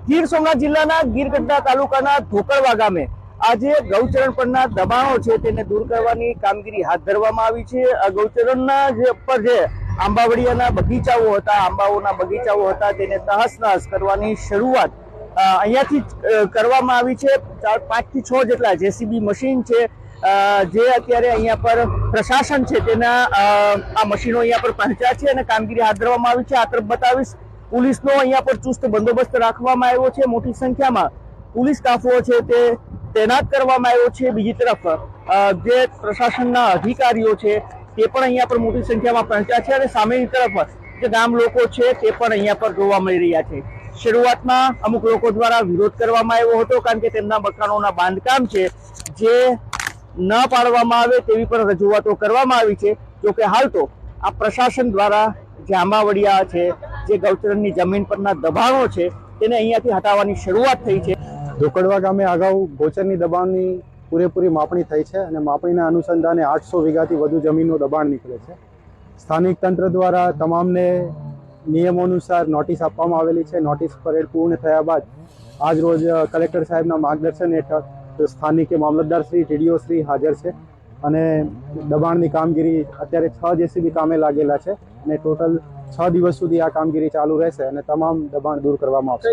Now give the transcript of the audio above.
ગીર સોમનાથ જિલ્લાના ગીરગઢડા તાલુકાના ધોકડવા ગામે આજે ગૌચરણ પરના દબાણો છે તેને દૂર કરવાની કામગીરી હાથ ધરવામાં આવી છે। આ ગૌચરણના પર જે આંબાવડિયાના બગીચાઓ હતા, આંબાઓના બગીચાઓ હતા, તેને તહસ નહસ કરવાની શરૂઆત અહીંયાથી કરવામાં આવી છે। 5 થી 6 જેટલા જેસીબી મશીન છે જે અત્યારે અહીંયા પર પ્રશાસન છે તેના આ મશીનો અહીંયા પર પહોંચ્યા છે અને કામગીરી હાથ ધરવામાં આવી છે। આ તરફ બતાવીશ, પોલીસનો અહીંયા પર ચુસ્ત બંદોબસ્ત રાખવામાં આવ્યો છે, મોટી સંખ્યામાં પોલીસ કાફલો છે તે તૈનાત કરવામાં આવ્યો છે। બીજી તરફ જે પ્રશાસનના અધિકારીઓ છે તે પણ અહીંયા પર મોટી સંખ્યામાં પહોંચ્યા છે અને સામેની તરફ જે ગામ લોકો છે તે પણ અહીંયા પર જોવા મળી રહ્યા છે। શરૂઆતમાં અમુક લોકો દ્વારા વિરોધ કરવામાં આવ્યો હતો કારણ કે તેમના મકાનોના બાંધકામ છે જે ન પાડવામાં આવે તેવી પણ રજૂઆતો કરવામાં આવી છે। જોકે હાલ તો આ પ્રશાસન દ્વારા જે આંબાવડિયા છે, જે ગૌચરણની જમીન પરના દબાણો છે તેને અહીંયાથી હટાવવાની શરૂઆત થઈ છે। ધોકડવા ગામે અગાઉ ગૌચરની દબાણની પૂરેપૂરી માપણી થઈ છે અને માપણીના અનુસંધાને 800 વીઘાથી વધુ જમીનનું દબાણ નીકળે છે। સ્થાનિક તંત્ર દ્વારા તમામને નિયમો અનુસાર નોટિસ આપવામાં આવેલી છે। નોટિસ પરેડ પૂર્ણ થયા બાદ આજ રોજ કલેક્ટર સાહેબના માર્ગદર્શન હેઠળ સ્થાનિક મામલતદાર શ્રી, ટીડીઓ શ્રી હાજર છે અને દબાણની કામગીરી અત્યારે 6 જેસીબી કામે લાગેલા છે અને ટોટલ 6 દિવસ સુધી આ કામગીરી ચાલુ રહેશે અને તમામ દબાણ દૂર કરવામાં આવશે।